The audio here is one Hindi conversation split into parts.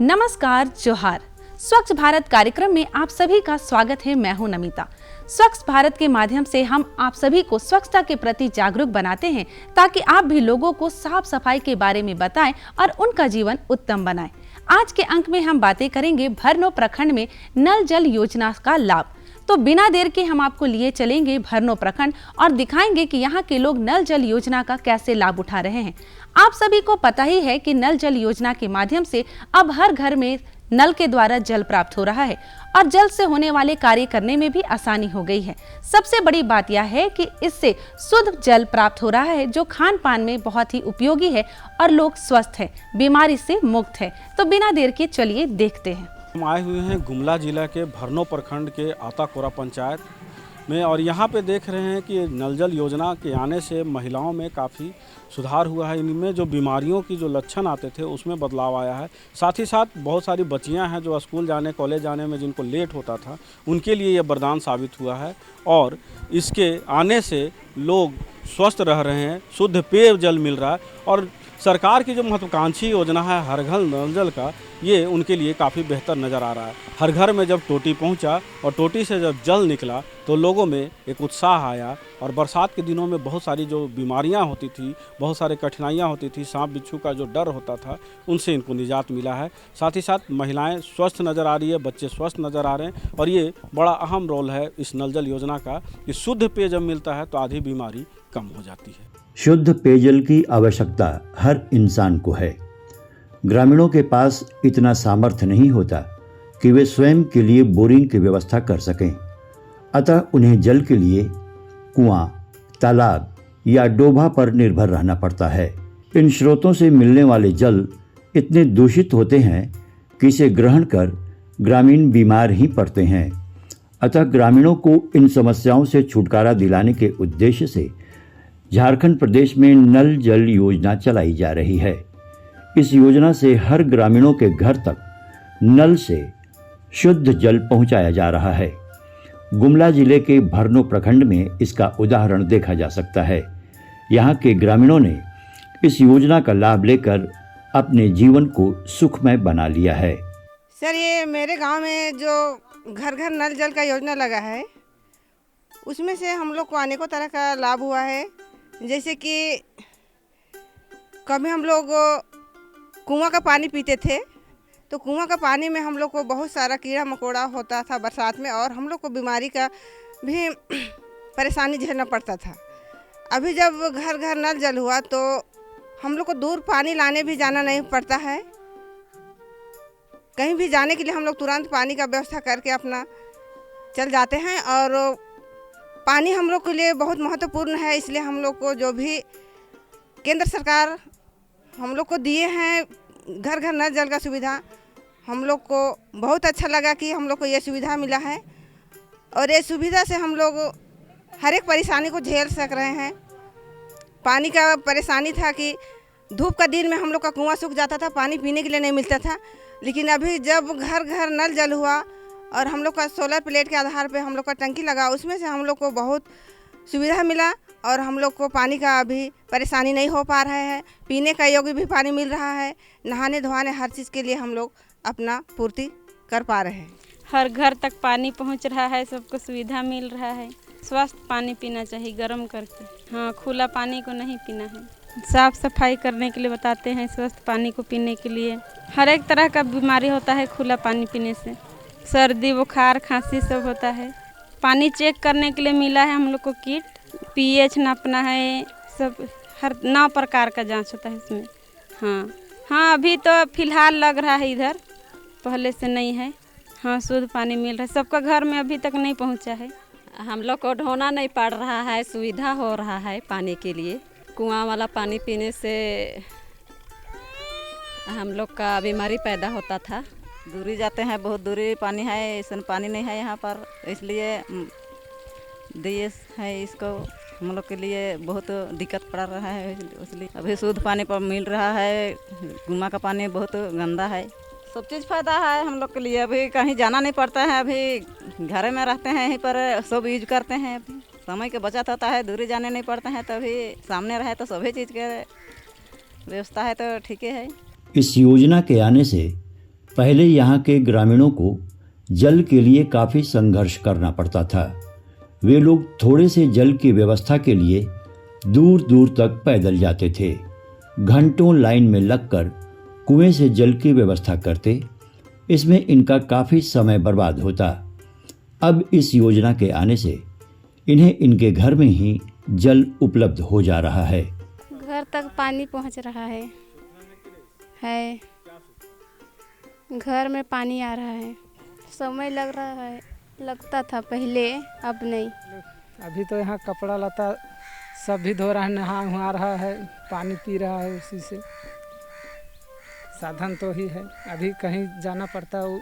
नमस्कार, जोहार। स्वच्छ भारत कार्यक्रम में आप सभी का स्वागत है। मैं हूं नमिता। स्वच्छ भारत के माध्यम से हम आप सभी को स्वच्छता के प्रति जागरूक बनाते हैं ताकि आप भी लोगों को साफ सफाई के बारे में बताएं और उनका जीवन उत्तम बनाएं। आज के अंक में हम बातें करेंगे भरनो प्रखंड में नल जल योजना का लाभ। तो बिना देर के हम आपको लिए चलेंगे भरनो प्रखंड और दिखाएंगे कि यहाँ के लोग नल जल योजना का कैसे लाभ उठा रहे हैं। आप सभी को पता ही है कि नल जल योजना के माध्यम से अब हर घर में नल के द्वारा जल प्राप्त हो रहा है और जल से होने वाले कार्य करने में भी आसानी हो गई है। सबसे बड़ी बात यह है कि इससे शुद्ध जल प्राप्त हो रहा है जो खान पान में बहुत ही उपयोगी है और लोग स्वस्थ हैं, बीमारी से मुक्त है। तो बिना देर के चलिए देखते हैं। हम आए हुए हैं गुमला जिला के भरनो प्रखंड के आताकोरा पंचायत में और यहाँ पे देख रहे हैं कि नल जल योजना के आने से महिलाओं में काफ़ी सुधार हुआ है। इनमें जो बीमारियों की जो लक्षण आते थे उसमें बदलाव आया है। साथ ही साथ बहुत सारी बच्चियां हैं जो स्कूल जाने कॉलेज जाने में जिनको लेट होता था उनके लिए ये वरदान साबित हुआ है और इसके आने से लोग स्वस्थ रह रहे हैं, शुद्ध पेय जल मिल रहा है और सरकार की जो महत्वाकांक्षी योजना है हर घर नल जल का, ये उनके लिए काफ़ी बेहतर नज़र आ रहा है। हर घर में जब टोटी पहुंचा और टोटी से जब जल निकला तो लोगों में एक उत्साह आया और बरसात के दिनों में बहुत सारी जो बीमारियां होती थी, बहुत सारी कठिनाइयां होती थी, सांप बिच्छू का जो डर होता था उनसे इनको निजात मिला है। साथ ही साथ महिलाएं स्वस्थ नज़र आ रही है, बच्चे स्वस्थ नज़र आ रहे हैं और ये बड़ा अहम रोल है इस नल जल योजना का कि शुद्ध पेय जब मिलता है तो आधी बीमारी कम हो जाती है। शुद्ध पेयजल की आवश्यकता हर इंसान को है। ग्रामीणों के पास इतना सामर्थ्य नहीं होता कि वे स्वयं के लिए बोरिंग की व्यवस्था कर सकें, अतः उन्हें जल के लिए कुआं, तालाब या डोभा पर निर्भर रहना पड़ता है। इन स्रोतों से मिलने वाले जल इतने दूषित होते हैं कि इसे ग्रहण कर ग्रामीण बीमार ही पड़ते हैं। अतः ग्रामीणों को इन समस्याओं से छुटकारा दिलाने के उद्देश्य से झारखंड प्रदेश में नल जल योजना चलाई जा रही है। इस योजना से हर ग्रामीणों के घर तक नल से शुद्ध जल पहुंचाया जा रहा है। गुमला जिले के भरनो प्रखंड में इसका उदाहरण देखा जा सकता है। यहाँ के ग्रामीणों ने इस योजना का लाभ लेकर अपने जीवन को सुखमय बना लिया है। सर, ये मेरे गांव में जो घर घर नल जल का योजना लगा है उसमें से हम लोग को अनेकों तरह का लाभ हुआ है। जैसे कि कभी हम लोग कुआं का पानी पीते थे तो कुआं का पानी में हम लोग को बहुत सारा कीड़ा मकोड़ा होता था बरसात में और हम लोग को बीमारी का भी परेशानी झेलना पड़ता था। अभी जब घर घर नल जल हुआ तो हम लोग को दूर पानी लाने भी जाना नहीं पड़ता है। कहीं भी जाने के लिए हम लोग तुरंत पानी का व्यवस्था करके अपना चल जाते हैं और पानी हम लोग के लिए बहुत महत्वपूर्ण है। इसलिए हम लोग को जो भी केंद्र सरकार हम लोग को दिए हैं घर घर नल जल का सुविधा, हम लोग को बहुत अच्छा लगा कि हम लोग को ये सुविधा मिला है और ये सुविधा से हम लोग हर एक परेशानी को झेल सक रहे हैं। पानी का परेशानी था कि धूप का दिन में हम लोग का कुआं सूख जाता था, पानी पीने के लिए नहीं मिलता था। लेकिन अभी जब घर घर नल जल हुआ और हम लोग का सोलर प्लेट के आधार पे हम लोग का टंकी लगा, उसमें से हम लोग को बहुत सुविधा मिला और हम लोग को पानी का अभी परेशानी नहीं हो पा रहा है। पीने का योग्य भी पानी मिल रहा है, नहाने धोने हर चीज़ के लिए हम लोग अपना पूर्ति कर पा रहे हैं। हर घर तक पानी पहुंच रहा है, सबको सुविधा मिल रहा है। स्वस्थ पानी पीना चाहिए गर्म करके, हाँ, खुला पानी को नहीं पीना है। साफ़ सफाई करने के लिए बताते हैं, स्वस्थ पानी को पीने के लिए। हर एक तरह का बीमारी होता है खुला पानी पीने से, सर्दी बुखार खांसी सब होता है। पानी चेक करने के लिए मिला है हम लोग को किट, पीएच नापना है, सब हर 9 प्रकार का जांच होता है इसमें। हाँ, अभी तो फिलहाल लग रहा है इधर, पहले से नहीं है। हाँ, शुद्ध पानी मिल रहा है, सबका घर में अभी तक नहीं पहुंचा है। हम लोग को ढोना नहीं पड़ रहा है, सुविधा हो रहा है पानी के लिए। कुआं वाला पानी पीने से हम लोग का बीमारी पैदा होता था। दूरी जाते हैं, बहुत दूरी पानी है, ऐसा पानी नहीं है यहाँ पर, इसलिए दिए है इसको हम लोग के लिए बहुत दिक्कत पड़ रहा है। इसलिए अभी शुद्ध पानी पर मिल रहा है, कुआं का पानी बहुत गंदा है। सब चीज़ फ़ायदा है हम लोग के लिए, अभी कहीं जाना नहीं पड़ता है, अभी घर में रहते हैं, यहीं पर सब यूज करते हैं। अभी समय की बचत होता है, दूरी जाने नहीं पड़ता है, तभी सामने रहे तो सभी चीज़ के व्यवस्था है तो ठीक है। इस योजना के आने से पहले यहाँ के ग्रामीणों को जल के लिए काफ़ी संघर्ष करना पड़ता था। वे लोग थोड़े से जल की व्यवस्था के लिए दूर दूर तक पैदल जाते थे, घंटों लाइन में लगकर कुएं से जल की व्यवस्था करते। इसमें इनका काफ़ी समय बर्बाद होता। अब इस योजना के आने से इन्हें इनके घर में ही जल उपलब्ध हो जा रहा है। घर तक पानी पहुंच रहा है। घर में पानी आ रहा है। समय लगता था पहले, अब नहीं। अभी तो यहाँ कपड़ा लता सब भी धो रहा है, नहा रहा है, पानी पी रहा है। उसी से साधन तो ही है। अभी कहीं जाना पड़ता है,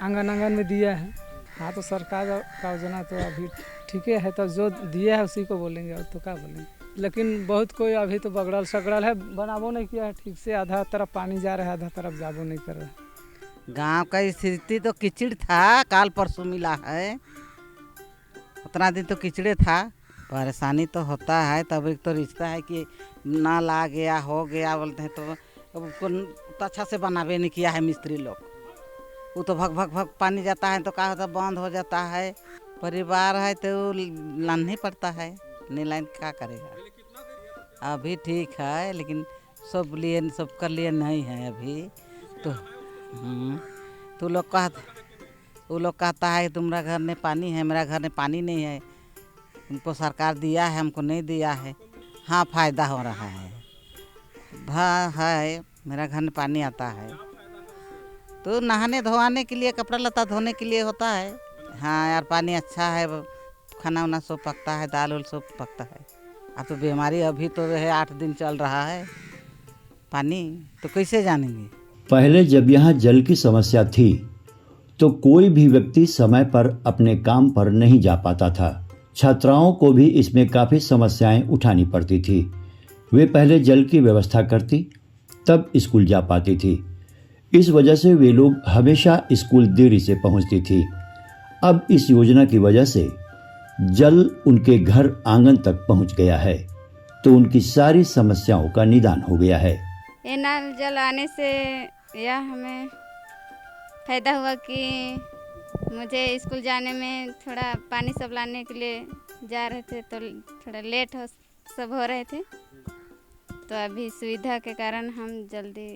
आंगन में दिया है। हाँ, तो सरकार का योजना तो अभी ठीक है, तो जो दिया है उसी को बोलेंगे, और तो क्या बोलेंगे। लेकिन बहुत कोई अभी तो बगड़ल सगड़ल है, बनाबो नहीं किया है ठीक से। आधा तरफ पानी जा रहा है, आधा तरफ जाबो नहीं कर रहा है। गांव का स्थिति तो कीचड़ था, काल परसों मिला है। उतना दिन तो कीचड़े था, परेशानी तो होता है। तब एक तो रिश्ता है कि नाल आ गया, हो गया बोलते हैं, तो तो अच्छा से बनावे नहीं किया है मिस्त्री लोग। वो तो भग भग भग पानी जाता है तो क्या होता, बंद हो जाता है। परिवार है तो लाना ही पड़ता है, नहीं लाइन क्या करेगा। अभी ठीक है, लेकिन सबके लिए नहीं है अभी तो। तो वो लोग कहता है तुम्हारा घर में पानी है, मेरा घर में पानी नहीं है। उनको सरकार दिया है, हमको नहीं दिया है। हाँ, फायदा हो रहा है। है मेरा घर में पानी आता है तो नहाने धोने के लिए, कपड़ा लता धोने के लिए होता है। हाँ यार, पानी अच्छा है, खाना वाना सब पकता है, दाल उल सब पकता है। अब तो बीमारी अभी तो है, 8 दिन चल रहा है पानी, तो कैसे जानेंगे। पहले जब यहाँ जल की समस्या थी तो कोई भी व्यक्ति समय पर अपने काम पर नहीं जा पाता था। छात्राओं को भी इसमें काफ़ी समस्याएं उठानी पड़ती थी। वे पहले जल की व्यवस्था करती, तब स्कूल जा पाती थी। इस वजह से वे लोग हमेशा स्कूल देरी से पहुंचती थी। अब इस योजना की वजह से जल उनके घर आंगन तक पहुंच गया है, तो उनकी सारी समस्याओं का निदान हो गया है। ये नल जल आने से यह हमें फ़ायदा हुआ कि मुझे स्कूल जाने में थोड़ा पानी सब लाने के लिए जा रहे थे तो थोड़ा लेट सब हो रहे थे। तो अभी सुविधा के कारण हम जल्दी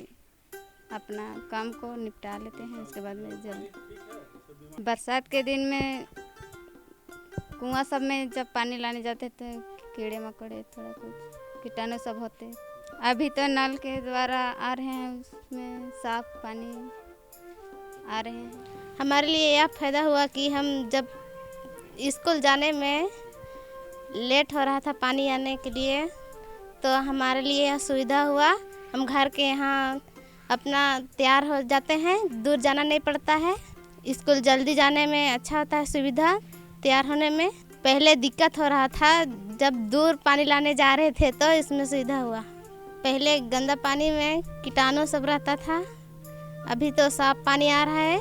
अपना काम को निपटा लेते हैं। उसके बाद में जल्दी बरसात के दिन में कुआं सब में जब पानी लाने जाते थे, कीड़े मकोड़े थोड़ा कुछ कीटाणु सब होते। अभी तो नल के द्वारा आ रहे हैं, उसमें साफ पानी आ रहे हैं। हमारे लिए यह फ़ायदा हुआ कि हम जब स्कूल जाने में लेट हो रहा था पानी आने के लिए, तो हमारे लिए यह सुविधा हुआ। हम घर के यहाँ अपना तैयार हो जाते हैं, दूर जाना नहीं पड़ता है। स्कूल जल्दी जाने में अच्छा होता है सुविधा तैयार होने में। पहले दिक्कत हो रहा था, जब दूर पानी लाने जा रहे थे तो इसमें सुविधा हुआ। पहले गंदा पानी में कीटाणु सब रहता था, अभी तो साफ पानी आ रहा है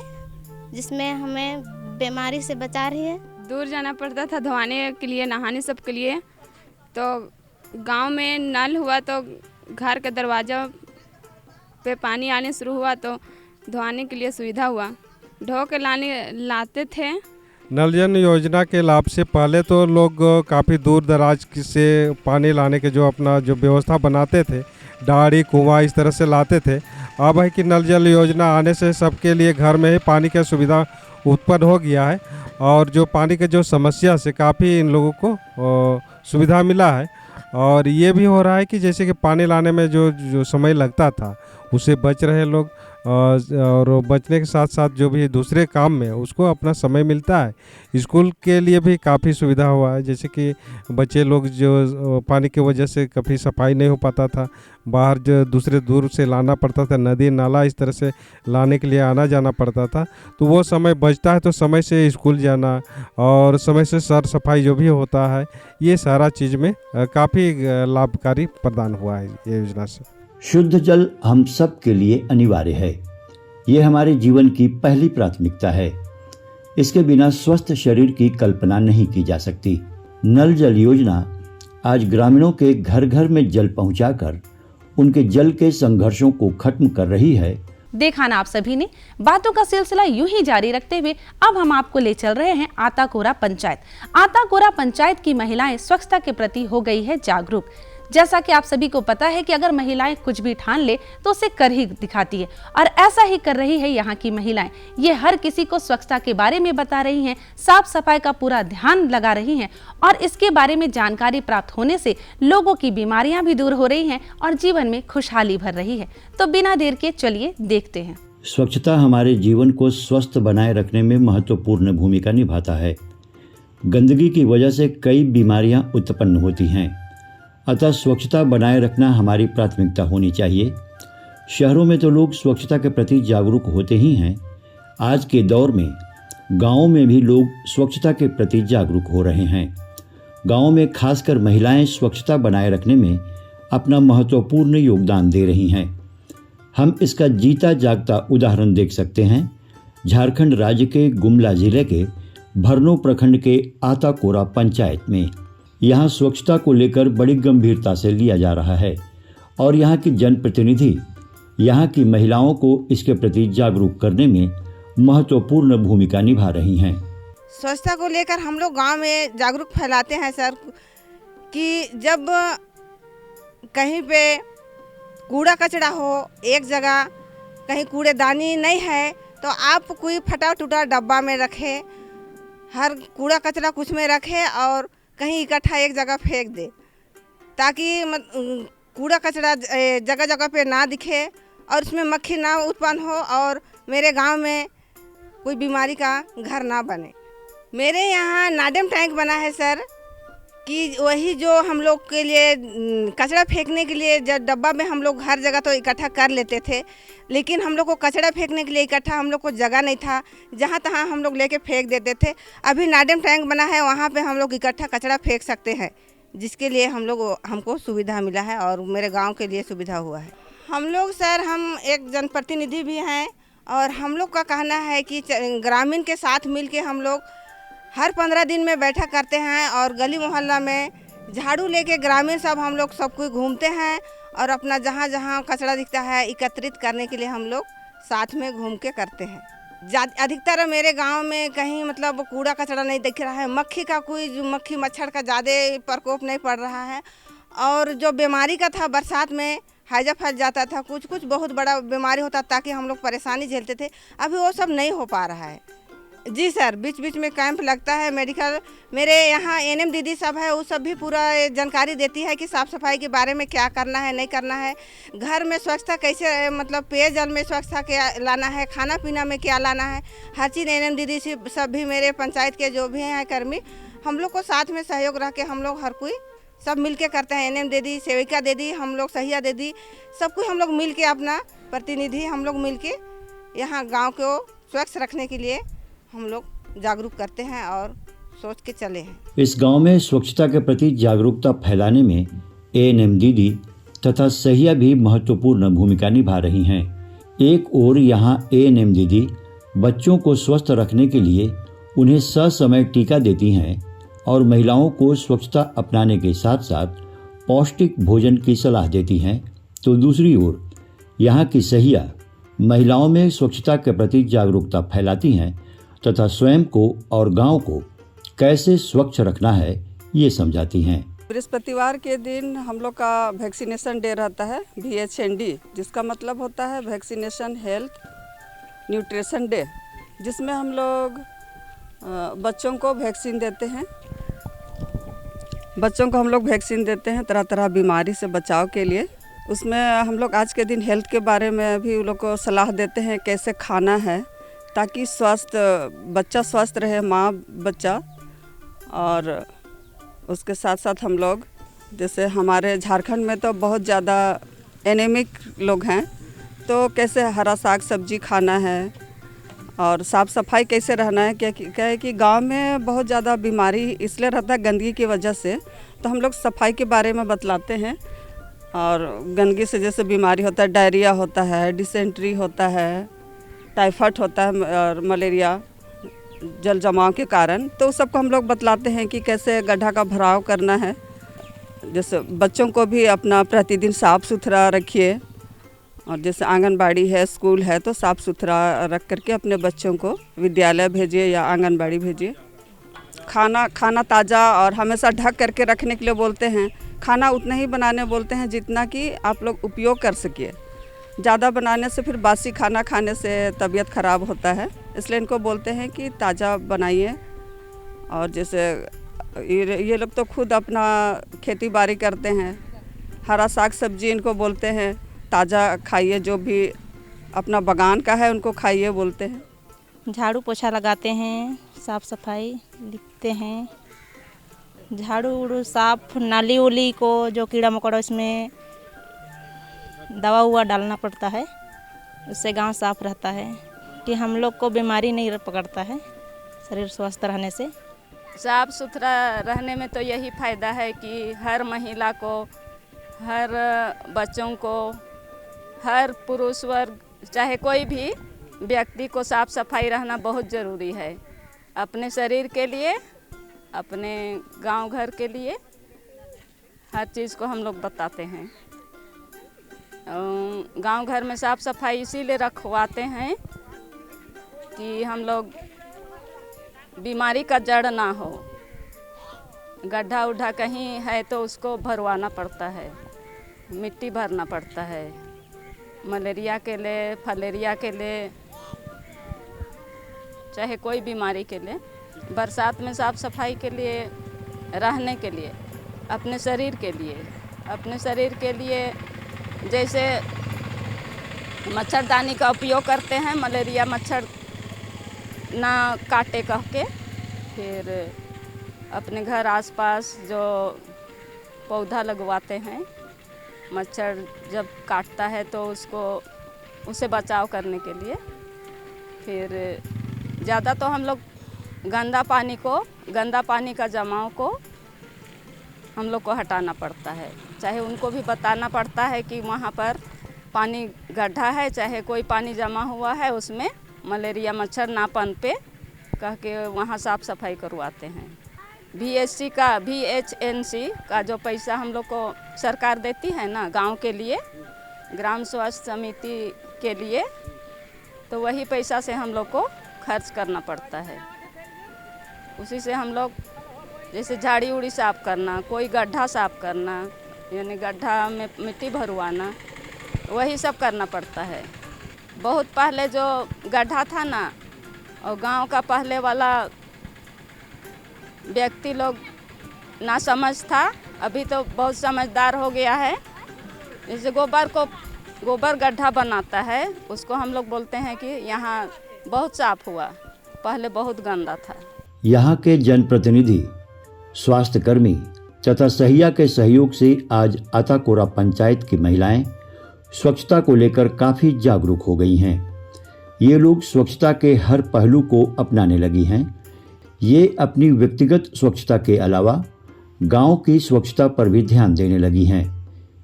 जिसमें हमें बीमारी से बचा रही है। दूर जाना पड़ता था धोने के लिए, नहाने सब के लिए। तो गांव में नल हुआ तो घर के दरवाजा पे पानी आने शुरू हुआ, तो धोने के लिए सुविधा हुआ। ढो के लाते थे। नल जल योजना के लाभ से पहले तो लोग काफ़ी दूर दराज से पानी लाने के जो अपना जो व्यवस्था बनाते थे, डाड़ी कुआं इस तरह से लाते थे। अब है कि नल जल योजना आने से सबके लिए घर में ही पानी की सुविधा उत्पन्न हो गया है, और जो पानी के जो समस्या से काफ़ी इन लोगों को सुविधा मिला है। और ये भी हो रहा है कि जैसे कि पानी लाने में जो समय लगता था उससे बच रहे लोग, और बचने के साथ साथ जो भी दूसरे काम में उसको अपना समय मिलता है। स्कूल के लिए भी काफ़ी सुविधा हुआ है, जैसे कि बच्चे लोग जो पानी की वजह से कभी सफाई नहीं हो पाता था, बाहर जो दूसरे दूर से लाना पड़ता था, नदी नाला इस तरह से लाने के लिए आना जाना पड़ता था, तो वो समय बचता है। तो समय से स्कूल जाना और समय से सर सफाई जो भी होता है, ये सारा चीज़ में काफ़ी लाभकारी प्रदान हुआ है ये योजना से। शुद्ध जल हम सब के लिए अनिवार्य है। ये हमारे जीवन की पहली प्राथमिकता है। इसके बिना स्वस्थ शरीर की कल्पना नहीं की जा सकती। नल जल योजना आज ग्रामीणों के घर घर में जल पहुंचाकर उनके जल के संघर्षों को खत्म कर रही है देखा ना आप सभी ने। बातों का सिलसिला यूं ही जारी रखते हुए अब हम आपको ले चल रहे हैं आताकोरा पंचायत। आताकोरा पंचायत की महिलाएं स्वच्छता के प्रति हो गई है जागरूक। जैसा कि आप सभी को पता है कि अगर महिलाएं कुछ भी ठान ले तो उसे कर ही दिखाती है, और ऐसा ही कर रही है यहाँ की महिलाएं। ये हर किसी को स्वच्छता के बारे में बता रही हैं, साफ सफाई का पूरा ध्यान लगा रही हैं, और इसके बारे में जानकारी प्राप्त होने से लोगों की बीमारियां भी दूर हो रही हैं और जीवन में खुशहाली भर रही है। तो बिना देर के चलिए देखते हैं। स्वच्छता हमारे जीवन को स्वस्थ बनाए रखने में महत्वपूर्ण भूमिका निभाता है। गंदगी की वजह से कई बीमारियां उत्पन्न होती हैं, अतः स्वच्छता बनाए रखना हमारी प्राथमिकता होनी चाहिए। शहरों में तो लोग स्वच्छता के प्रति जागरूक होते ही हैं, आज के दौर में गांवों में भी लोग स्वच्छता के प्रति जागरूक हो रहे हैं। गांवों में खासकर महिलाएं स्वच्छता बनाए रखने में अपना महत्वपूर्ण योगदान दे रही हैं। हम इसका जीता जागता उदाहरण देख सकते हैं झारखंड राज्य के गुमला जिले के भरनो प्रखंड के आताकोरा पंचायत में। यहाँ स्वच्छता को लेकर बड़ी गंभीरता से लिया जा रहा है और यहाँ की जनप्रतिनिधि यहाँ की महिलाओं को इसके प्रति जागरूक करने में महत्वपूर्ण भूमिका निभा रही हैं। स्वच्छता को लेकर हम लोग गांव में जागरूक फैलाते हैं सर, कि जब कहीं पे कूड़ा कचरा हो एक जगह, कहीं कूड़ेदानी नहीं है तो आप कोई फटा टूटा डब्बा में रखें, हर कूड़ा कचरा कुछ में रखें और कहीं इकट्ठा एक जगह फेंक दे, ताकि कूड़ा कचरा जगह जगह पे ना दिखे और उसमें मक्खी ना उत्पन्न हो और मेरे गांव में कोई बीमारी का घर ना बने। मेरे यहाँ नाडम टैंक बना है सर, कि वही जो हम लोग के लिए कचरा फेंकने के लिए जब डब्बा में हम लोग हर जगह तो इकट्ठा कर लेते थे, लेकिन हम लोग को कचरा फेंकने के लिए इकट्ठा हम लोग को जगह नहीं था, जहाँ तहाँ हम लोग लेके फेंक देते थे। अभी नाडम टैंक बना है, वहाँ पे हम लोग इकट्ठा कचरा फेंक सकते हैं, जिसके लिए हमको सुविधा मिला है और मेरे गाँव के लिए सुविधा हुआ है। हम लोग सर, हम एक जनप्रतिनिधि भी हैं और हम लोग का कहना है कि ग्रामीण के साथ मिल के हम लोग हर 15 दिन में बैठक करते हैं और गली मोहल्ला में झाड़ू लेके ग्रामीण सब हम लोग सब कोई घूमते हैं और अपना जहाँ जहाँ कचरा दिखता है एकत्रित करने के लिए हम लोग साथ में घूम के करते हैं। अधिकतर मेरे गांव में कहीं मतलब कूड़ा कचरा नहीं दिख रहा है, मक्खी मच्छर का ज़्यादा प्रकोप नहीं पड़ रहा है, और जो बीमारी का था बरसात में हैजा फैल जाता था, कुछ बहुत बड़ा बीमारी होता ताकि हम लोग परेशानी झेलते थे, अभी वो सब नहीं हो पा रहा है। जी सर, बीच बीच में कैंप लगता है मेडिकल। मेरे यहाँ एनएम दीदी सब है, वो सब भी पूरा जानकारी देती है कि साफ़ सफाई के बारे में क्या करना है नहीं करना है, घर में स्वच्छता कैसे, मतलब पेयजल में स्वच्छता क्या लाना है, खाना पीना में क्या लाना है, हर चीज़ एनएम दीदी से सब भी मेरे पंचायत के जो भी हैं कर्मी, हम लोग को साथ में सहयोग रह के हम लोग हर कोई सब मिल के करते हैं। एनएम दीदी, सेविका दीदी, हम लोग सहिया दीदी, सब कोई हम लोग मिल के अपना प्रतिनिधि हम लोग मिल के यहाँ गाँव को स्वच्छ रखने के लिए हम लोग जागरूक करते हैं और सोच के चले हैं। इस गांव में स्वच्छता के प्रति जागरूकता फैलाने में एएनएम दीदी तथा सहिया भी महत्वपूर्ण भूमिका निभा रही हैं। एक ओर यहाँ एएनएम दीदी बच्चों को स्वस्थ रखने के लिए उन्हें ससमय टीका देती हैं और महिलाओं को स्वच्छता अपनाने के साथ साथ पौष्टिक भोजन की सलाह देती हैं, तो दूसरी ओर यहाँ की सहिया महिलाओं में स्वच्छता के प्रति जागरूकता फैलाती हैं तथा स्वयं को और गांव को कैसे स्वच्छ रखना है ये समझाती हैं। बृहस्पतिवार के दिन हम लोग का वैक्सीनेशन डे रहता है, VHND, जिसका मतलब होता है वैक्सीनेशन हेल्थ न्यूट्रिशन डे, जिसमें हम लोग बच्चों को वैक्सीन देते हैं। बच्चों को हम लोग वैक्सीन देते हैं तरह तरह बीमारी से बचाव के लिए। उसमें हम लोग आज के दिन हेल्थ के बारे में भी उन लोग को सलाह देते हैं कैसे खाना है ताकि बच्चा स्वस्थ रहे, माँ बच्चा। और उसके साथ साथ हम लोग, जैसे हमारे झारखंड में तो बहुत ज़्यादा एनीमिक लोग हैं, तो कैसे हरा साग सब्जी खाना है और साफ़ सफाई कैसे रहना है। क्या है कि गांव में बहुत ज़्यादा बीमारी इसलिए रहता है गंदगी की वजह से, तो हम लोग सफाई के बारे में बतलाते हैं। और गंदगी से जैसे बीमारी होता है, डायरिया होता है, डिसेंट्री होता है, टाइफाइड होता है और मलेरिया जल जमाव के कारण, तो सबको हम लोग बतलाते हैं कि कैसे गड्ढा का भराव करना है। जैसे बच्चों को भी अपना प्रतिदिन साफ़ सुथरा रखिए और जैसे आंगनबाड़ी है, स्कूल है, तो साफ़ सुथरा रख करके अपने बच्चों को विद्यालय भेजिए या आंगनबाड़ी भेजिए। खाना ताज़ा और हमेशा ढक करके रखने के लिए बोलते हैं। खाना उतना ही बनाने बोलते हैं जितना कि आप लोग उपयोग कर सकिए। ज़्यादा बनाने से फिर बासी खाना खाने से तबीयत ख़राब होता है, इसलिए इनको बोलते हैं कि ताज़ा बनाइए। और जैसे ये लोग तो खुद अपना खेती बाड़ी करते हैं, हरा साग सब्जी इनको बोलते हैं ताज़ा खाइए, जो भी अपना बगान का है उनको खाइए बोलते हैं। झाड़ू पोछा लगाते हैं, साफ़ सफाई लिखते हैं, झाड़ू उड़ू साफ, नाली उली को जो कीड़ा मकोड़ा इसमें दवा हुआ डालना पड़ता है, उससे गांव साफ रहता है कि हम लोग को बीमारी नहीं पकड़ता है, शरीर स्वस्थ रहने से। साफ सुथरा रहने में तो यही फ़ायदा है कि हर महिला को, हर बच्चों को, हर पुरुष वर्ग, चाहे कोई भी व्यक्ति को साफ सफाई रहना बहुत ज़रूरी है, अपने शरीर के लिए, अपने गांव घर के लिए। हर चीज़ को हम लोग बताते हैं। गांव घर में साफ सफाई इसीलिए रखवाते हैं कि हम लोग बीमारी का जड़ ना हो। गड्ढा उड्ढा कहीं है तो उसको भरवाना पड़ता है, मिट्टी भरना पड़ता है, मलेरिया के लिए, फलेरिया के लिए, चाहे कोई बीमारी के लिए। बरसात में साफ सफाई के लिए, रहने के लिए, अपने शरीर के लिए जैसे मच्छरदानी का उपयोग करते हैं, मलेरिया मच्छर ना काटे कह के। फिर अपने घर आसपास जो पौधा लगवाते हैं, मच्छर जब काटता है तो उससे बचाव करने के लिए। फिर ज़्यादा तो हम लोग गंदा पानी का जमाव को हम लोग को हटाना पड़ता है, चाहे उनको भी बताना पड़ता है कि वहाँ पर पानी गड्ढा है, चाहे कोई पानी जमा हुआ है, उसमें मलेरिया मच्छर ना पनपे कह के वहाँ साफ़ सफाई करवाते हैं। VHNC का जो पैसा हम लोग को सरकार देती है ना गांव के लिए, ग्राम स्वास्थ्य समिति के लिए, तो वही पैसा से हम लोग को खर्च करना पड़ता है। उसी से हम लोग जैसे झाड़ी उड़ी साफ़ करना, कोई गड्ढा साफ़ करना, यानी गड्ढा में मिट्टी भरवाना, वही सब करना पड़ता है। बहुत पहले जो गड्ढा था ना, और गांव का पहले वाला व्यक्ति लोग ना समझ था, अभी तो बहुत समझदार हो गया है। जैसे गोबर गड्ढा बनाता है, उसको हम लोग बोलते हैं कि यहाँ बहुत साफ हुआ, पहले बहुत गंदा था। यहाँ के जनप्रतिनिधि, स्वास्थ्यकर्मी तथा सहिया के सहयोग से आज आताकोरा पंचायत की महिलाएं स्वच्छता को लेकर काफ़ी जागरूक हो गई हैं। ये लोग स्वच्छता के हर पहलू को अपनाने लगी हैं। ये अपनी व्यक्तिगत स्वच्छता के अलावा गांव की स्वच्छता पर भी ध्यान देने लगी हैं।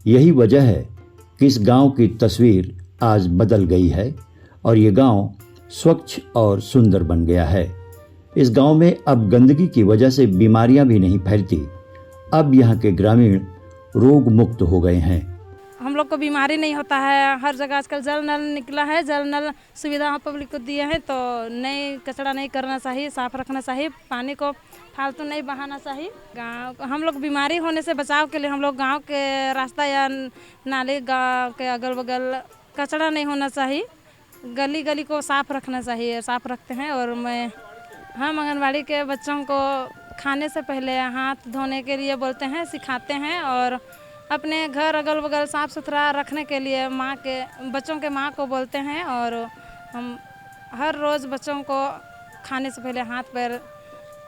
यही वजह है कि इस गांव की तस्वीर आज बदल गई है और ये गांव स्वच्छ और सुंदर बन गया है। इस गांव में अब गंदगी की वजह से बीमारियां भी नहीं फैलती। अब यहाँ के ग्रामीण रोग मुक्त हो गए हैं। हम लोग को बीमारी नहीं होता है। हर जगह आजकल जल नल निकला है, जल नल सुविधा पब्लिक को दिए हैं, तो नहीं कचरा नहीं करना चाहिए, साफ रखना चाहिए, पानी को फालतू नहीं बहाना चाहिए। गाँव हम लोग बीमारी होने से बचाव के लिए हम लोग गाँव के रास्ता या नाले, गाँव के अगल बगल कचरा नहीं होना चाहिए, गली गली को साफ रखना चाहिए, साफ रखते हैं। और हम आंगनबाड़ी के बच्चों को खाने से पहले हाथ धोने के लिए बोलते हैं, सिखाते हैं, और अपने घर अगल बगल साफ़ सुथरा रखने के लिए बच्चों के माँ को बोलते हैं। और हम हर रोज़ बच्चों को खाने से पहले हाथ पैर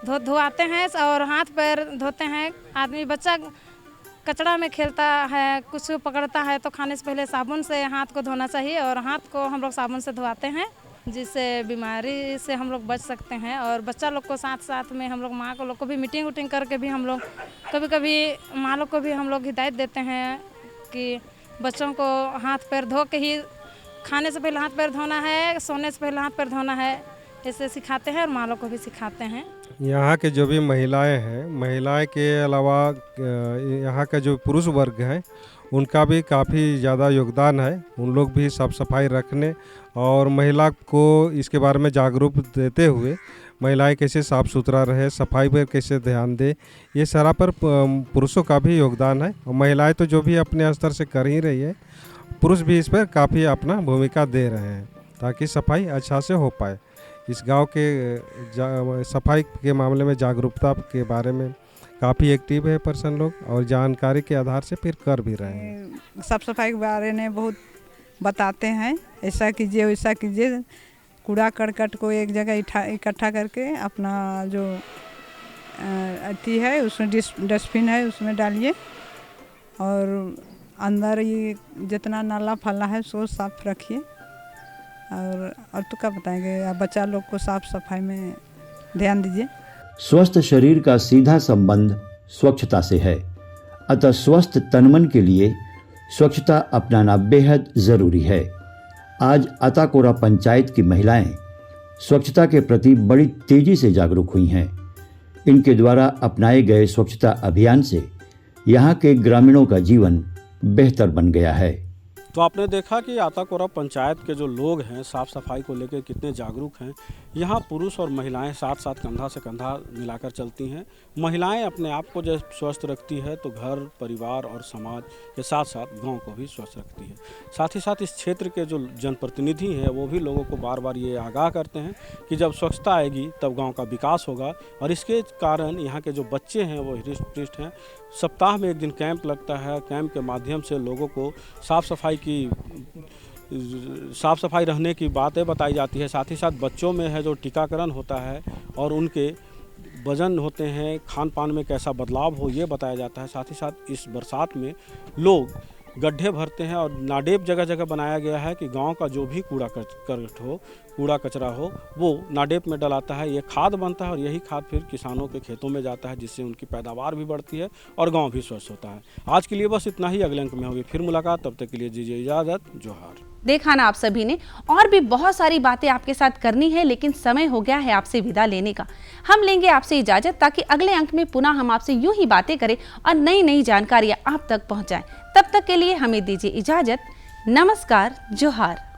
धोआते हैं और हाथ पैर धोते हैं। बच्चा कचरा में खेलता है, कुछ पकड़ता है, तो खाने से पहले साबुन से हाथ को धोना चाहिए, और हाथ को हम लोग साबुन से धोआते हैं, जिससे बीमारी से हम लोग बच सकते हैं। और बच्चा लोग को साथ साथ में हम लोग माँ को लोग को भी मीटिंग उटिंग करके भी हम लोग कभी कभी माँ लोग को भी हम लोग हिदायत देते हैं कि बच्चों को हाथ पैर धो के ही खाने से पहले हाथ पैर धोना है, सोने से पहले हाथ पैर धोना है, ऐसे सिखाते हैं और माँ लोग को भी सिखाते हैं। यहाँ के जो भी महिलाएं हैं, महिलाएं के अलावा यहाँ का जो पुरुष वर्ग है, उनका भी काफ़ी ज़्यादा योगदान है। उन लोग भी साफ़ सफाई रखने और महिला को इसके बारे में जागरूक देते हुए महिलाएं कैसे साफ़ सुथरा रहे, सफाई पर कैसे ध्यान दे, ये सारा पर पुरुषों का भी योगदान है। और महिलाएं तो जो भी अपने स्तर से कर ही रही है, पुरुष भी इस पर काफ़ी अपना भूमिका दे रहे हैं ताकि सफाई अच्छा से हो पाए। इस गांव के सफाई के मामले में जागरूकता के बारे में काफ़ी एक्टिव है पर्सन लोग और जानकारी के आधार से फिर कर भी रहे हैं। साफ सफाई के बारे में बहुत बताते हैं, ऐसा कीजिए वैसा कीजिए, कूड़ा करकट को एक जगह इकट्ठा करके अपना जो अथी है उसमें डस्टबिन है उसमें डालिए और अंदर ये जितना नाला फला है उसको साफ रखिए। और तो क्या बताएंगे, आप बच्चा लोग को साफ सफाई में ध्यान दीजिए। स्वस्थ शरीर का सीधा संबंध स्वच्छता से है, अतः स्वस्थ तन-मन के लिए स्वच्छता अपनाना बेहद ज़रूरी है। आज अताकोरा पंचायत की महिलाएं स्वच्छता के प्रति बड़ी तेजी से जागरूक हुई हैं। इनके द्वारा अपनाए गए स्वच्छता अभियान से यहाँ के ग्रामीणों का जीवन बेहतर बन गया है। तो आपने देखा कि आताकोरा पंचायत के जो लोग हैं साफ़ सफाई को लेकर कितने जागरूक हैं। यहाँ पुरुष और महिलाएं साथ साथ कंधा से कंधा मिलाकर चलती हैं। महिलाएं अपने आप को जब स्वस्थ रखती है तो घर परिवार और समाज के साथ साथ गांव को भी स्वस्थ रखती है। साथ ही साथ इस क्षेत्र के जो जनप्रतिनिधि हैं वो भी लोगों को बार बार ये आगाह करते हैं कि जब स्वच्छता आएगी तब गाँव का विकास होगा। और इसके कारण यहाँ के जो बच्चे हैं वो हृष्ट पुष्ट हैं। सप्ताह में एक दिन कैंप लगता है, कैंप के माध्यम से लोगों को साफ़ सफाई रहने की बातें बताई जाती है। साथ ही साथ बच्चों में है जो टीकाकरण होता है और उनके वजन होते हैं, खान पान में कैसा बदलाव हो ये बताया जाता है। साथ ही साथ इस बरसात में लोग गड्ढे भरते हैं और नाडेप जगह जगह बनाया गया है कि गांव का जो भी कूड़ा कचरा हो वो नाडेप में डलाता है, ये खाद बनता है और यही खाद फिर किसानों के खेतों में जाता है जिससे उनकी पैदावार भी बढ़ती है और गांव भी स्वस्थ होता है। आज के लिए बस इतना ही, अगले अंक में होगी फिर मुलाकात, तब तक के लिए दीजिए इजाज़त, जोहार। देखा ना आप सभी ने, और भी बहुत सारी बातें आपके साथ करनी है लेकिन समय हो गया है आपसे विदा लेने का। हम लेंगे आपसे इजाजत ताकि अगले अंक में पुनः हम आपसे यूं ही बातें करें और नई नई जानकारियां आप तक पहुंचाएं। तब तक के लिए हमें दीजिए इजाजत। नमस्कार, जोहार।